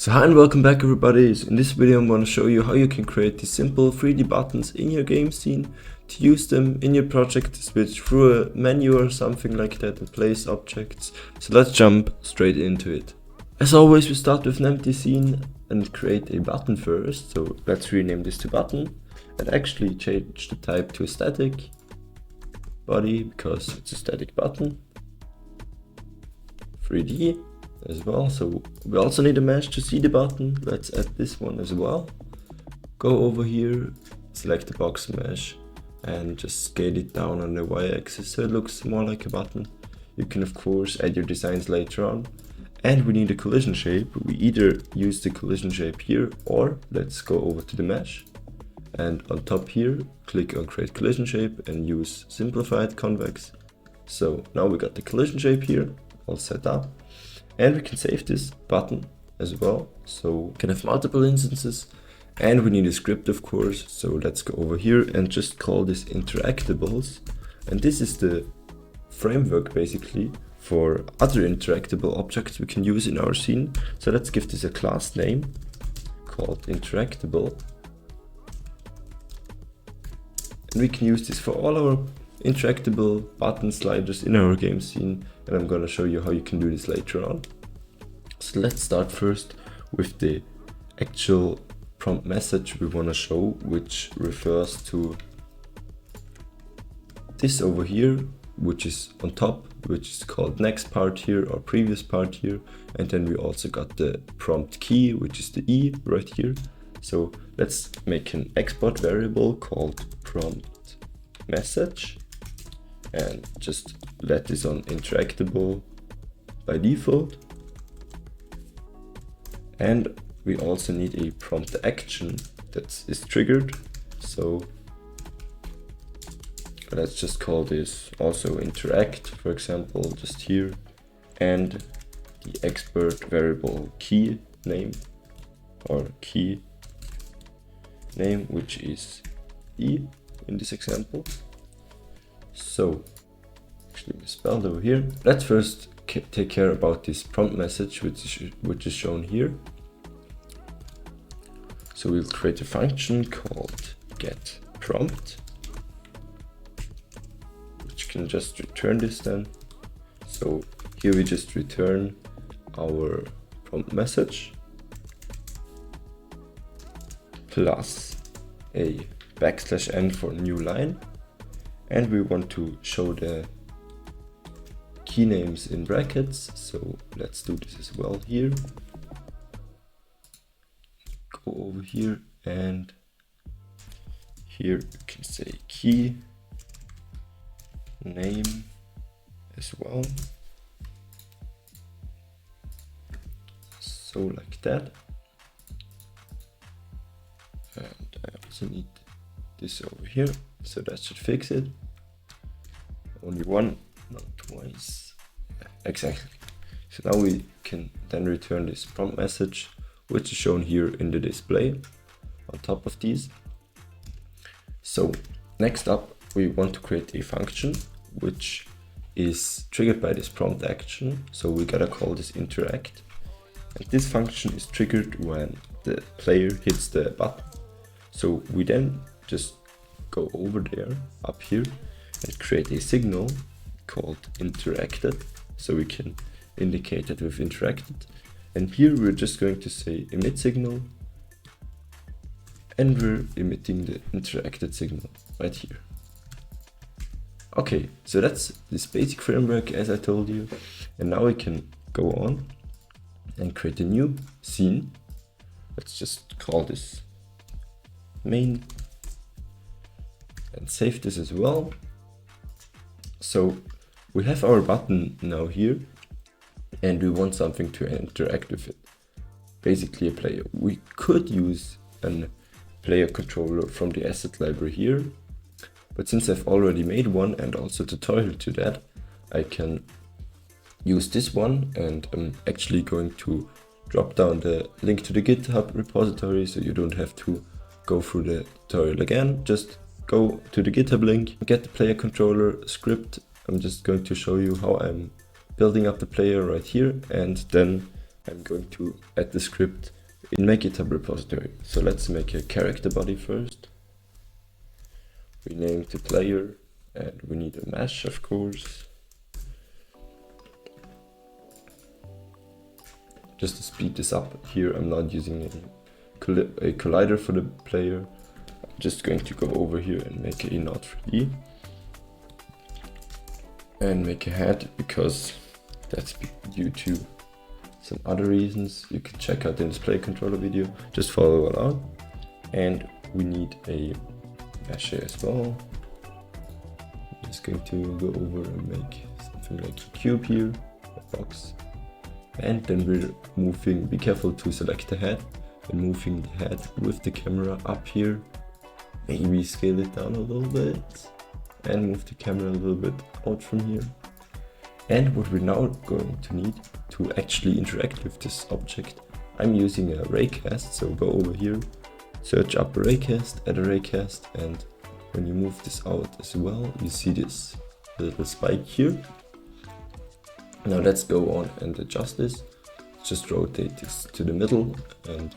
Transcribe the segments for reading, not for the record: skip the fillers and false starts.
So hi and welcome back everybody. So in this video I'm going to show you how you can create these simple 3D buttons in your game scene to use them in your project to switch through a menu or something like that and place objects. So let's jump straight into it. As always, we start with an empty scene and create a button first. So let's rename this to button and actually change the type to a static body because it's a static button. 3D as well, so we also need a mesh to see the button. Let's add this one as well. Go over here, select the box mesh and just scale it down on the y-axis so it looks more like a button. You can of course add your designs later on. And we need a collision shape. We either use the collision shape here or let's go over to the mesh and on top here click on create collision shape and use simplified convex. So now we got the collision shape here all set up. And we can save this button as well, so we can have multiple instances. And we need a script of course, so let's go over here and just call this interactables. And this is the framework basically for other interactable objects we can use in our scene. So let's give this a class name called interactable. And we can use this for all our interactable button sliders in our game scene, and I'm gonna show you how you can do this later on. So let's start first with the actual prompt message we wanna show, which refers to this over here, which is on top, which is called next part here or previous part here, and then we also got the prompt key, which is the E right here. So let's make an export variable called prompt message and just let this on interactable by default. And we also need a prompt action that is triggered. So let's just call this also interact, for example, just here, and the export variable key name or key name, which is E in this example. So actually misspelled over here. Let's first take care about this prompt message which is shown here. So we'll create a function called getPrompt, which can just return this then. So here we just return our prompt message plus a \n for new line. And we want to show the key names in brackets, so let's do this as well here. Go over here and here you can say key name as well. So like that. And I also need this over here, so that should fix it. Only one, not twice. Yeah, exactly. So now we can then return this prompt message, which is shown here in the display on top of these. So next up, we want to create a function which is triggered by this prompt action. So we gotta call this interact. And this function is triggered when the player hits the button. So we then just go over there, up here, and create a signal called interacted, so we can indicate that we've interacted. And here we're just going to say emit signal, and we're emitting the interacted signal right here. Okay, so that's this basic framework as I told you, and now we can go on and create a new scene. Let's just call this main and save this as well. So we have our button now here and we want something to interact with it, basically a player. We could use a player controller from the asset library here, but since I've already made one and also a tutorial to that, I can use this one, and I'm actually going to drop down the link to the GitHub repository so you don't have to go through the tutorial again. Just go to the GitHub link, get the player controller script. I'm just going to show you how I'm building up the player right here, and then I'm going to add the script in my GitHub repository. So let's make a character body first. Rename to player, and we need a mesh, of course. Just to speed this up, here I'm not using a collider for the player. I'm just going to go over here and make a not 3D. And make a head, because that's due to some other reasons. You can check out in this PlayerController video, just follow along. And we need a mesh as well. I'm just going to go over and make something like a cube here, a box. And then we're moving, be careful to select the head, and moving the head with the camera up here. Maybe scale it down a little bit and move the camera a little bit out from here. And what we're now going to need to actually interact with this object, I'm using a raycast, so go over here, search up a raycast, add a raycast, and when you move this out as well, you see this little spike here. Now let's go on and adjust this. Just rotate this to the middle and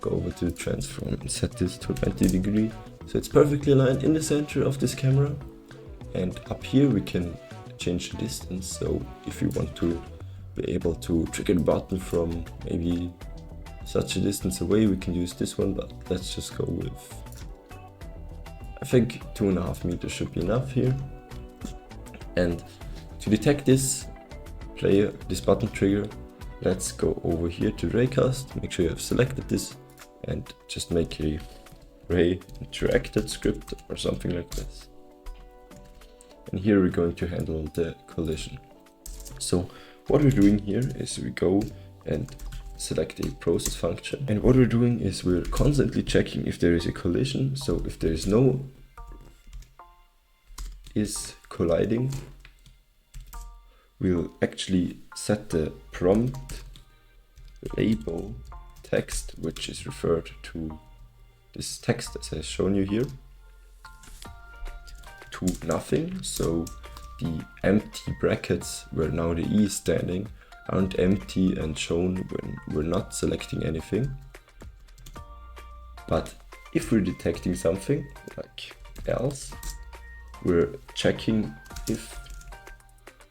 go over to the transform and set this to 20 degrees. So it's perfectly aligned in the center of this camera. And up here we can change the distance. So if you want to be able to trigger the button from maybe such a distance away, we can use this one, but let's just go with, I think 2.5 meters should be enough here. And to detect this button trigger, let's go over here to raycast, make sure you have selected this, and just make a ray interacted script or something like this. And here we're going to handle the collision. So what we're doing here is we go and select a process function, and what we're doing is we're constantly checking if there is a collision. So if there is no is colliding, we'll actually set the prompt label text, which is referred to this text as I've shown you here, to nothing. So the empty brackets where now the E is standing aren't empty and shown when we're not selecting anything. But if we're detecting something like else, we're checking if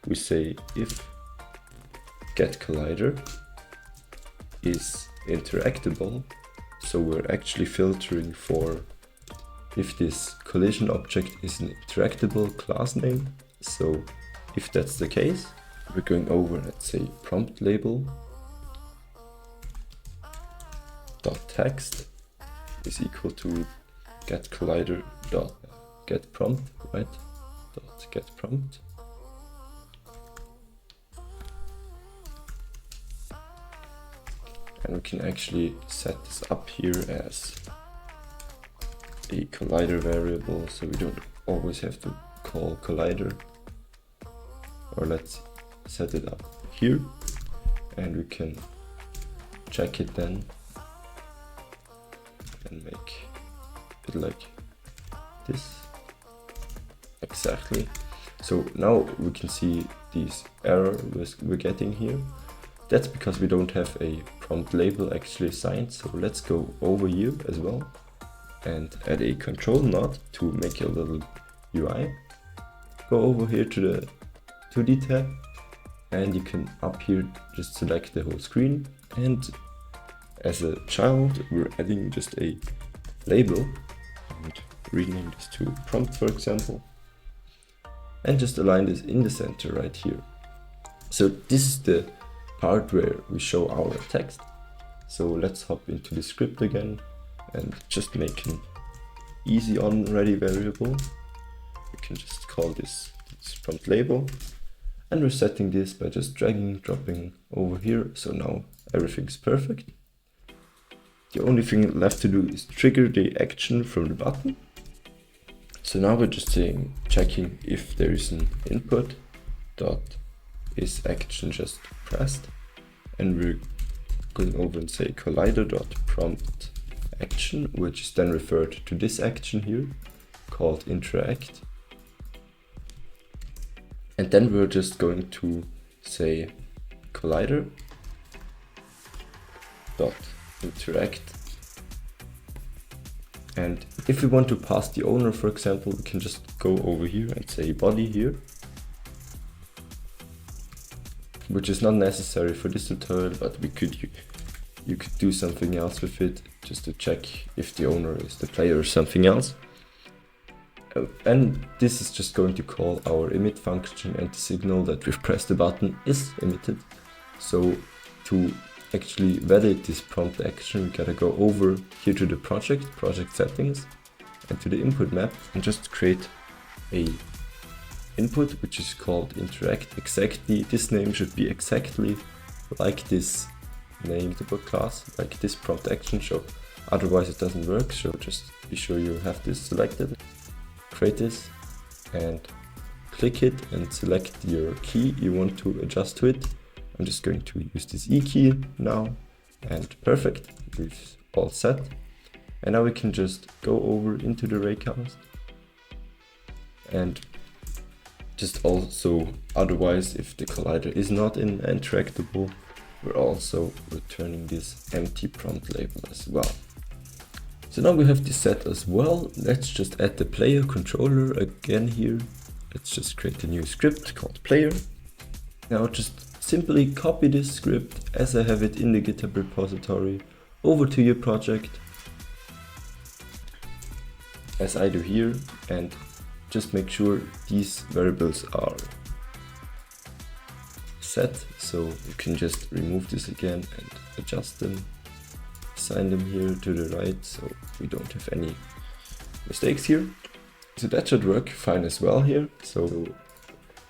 we say if get collider is interactable. So we're actually filtering for if this collision object is an interactable class name. So if that's the case, we're going over, let's say, prompt label dot text is equal to get collider dot get prompt, right? Dot get prompt. And we can actually set this up here as a collider variable, so we don't always have to call collider. Or let's set it up here, and we can check it then and make it like this. Exactly. So now we can see these errors we're getting here. That's because we don't have a prompt label actually assigned. So let's go over here as well and add a control node to make a little UI. Go over here to the 2D tab, and you can up here just select the whole screen. And as a child, we're adding just a label and rename this to prompt, for example, and just align this in the center right here. So this is the part where we show our text. So let's hop into the script again and just make an easy on ready variable. We can just call this prompt label, and we're setting this by just dragging, dropping over here. So now everything's perfect. The only thing left to do is trigger the action from the button. So now we're just saying, checking if there is an input dot is action just pressed, and we're going over and say collider dot prompt action, which is then referred to this action here called interact. And then we're just going to say collider dot interact. And if we want to pass the owner, for example, we can just go over here and say body here, which is not necessary for this tutorial, but you could do something else with it just to check if the owner is the player or something else. And this is just going to call our emit function, and the signal that we've pressed the button is emitted. So to actually validate this prompt action, we gotta go over here to the project settings, and to the input map, and just create a input which is called interact exactly. This name should be exactly like this name the class, like this prompt action, so otherwise it doesn't work. So just be sure you have this selected. Create this and click it and select your key you want to adjust to it. I'm just going to use this E key now, and perfect, we've all set. And now we can just go over into the raycast, and just also, otherwise, if the collider is not interactable, we're also returning this empty prompt label as well. So now we have this set as well. Let's just add the player controller again here. Let's just create a new script called player. Now just simply copy this script as I have it in the GitHub repository over to your project, as I do here, and just make sure these variables are set. So you can just remove this again and adjust them, assign them here to the right so we don't have any mistakes here. So that should work fine as well here. So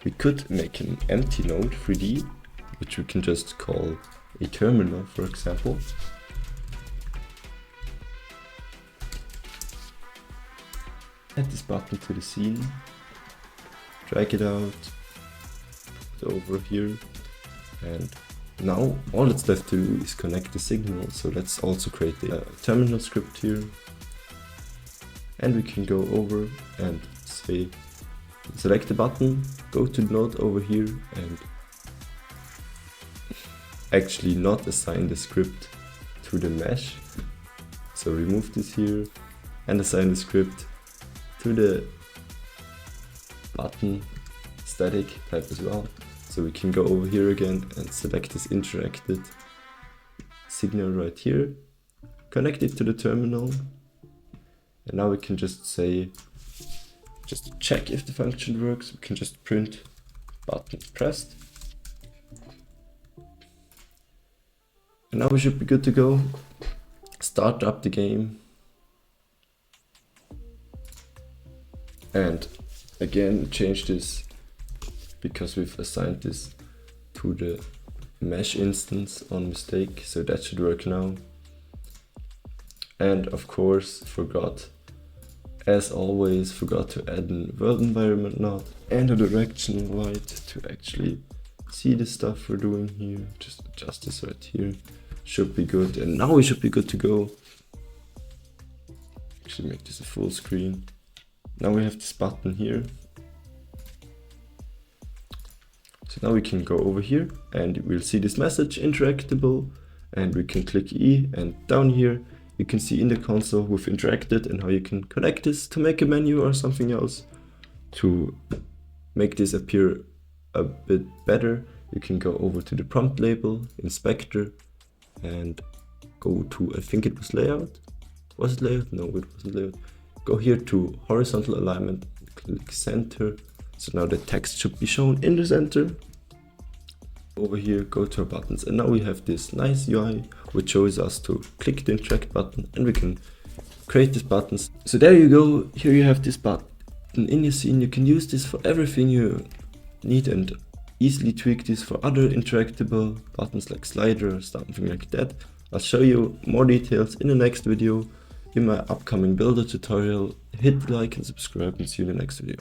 we could make an empty node 3D, which we can just call a terminal, for example. Add this button to the scene, drag it out, put it over here, and now all that's left to do is connect the signal. So let's also create a terminal script here, and we can go over and say, select the button, go to the node over here, and actually not assign the script to the mesh. So remove this here and assign the script to the button static type as well. So we can go over here again and select this interacted signal right here, connect it to the terminal, and now we can just say, just to check if the function works, we can just print button pressed. And now we should be good to go. Start up the game. And again, change this because we've assigned this to the mesh instance on mistake. So that should work now. And of course, as always, forgot to add a world environment node and a direction light to actually see the stuff we're doing here. Just adjust this right here. Should be good, and now we should be good to go. Actually make this a full screen. Now we have this button here. So now we can go over here and we'll see this message interactable, and we can click E, and down here you can see in the console we've interacted and how you can connect this to make a menu or something else. To make this appear a bit better, you can go over to the prompt label, inspector, and go to, I think it was layout. Was it layout? No, it wasn't layout. Go here to horizontal alignment, click center. So now the text should be shown in the center. Over here, go to our buttons, and now we have this nice UI which shows us to click the interact button, and we can create these buttons. So there you go. Here you have this button in your scene. You can use this for everything you need and easily tweak this for other interactable buttons like slider or something like that. I'll show you more details in the next video in my upcoming builder tutorial. Hit like and subscribe, and see you in the next video.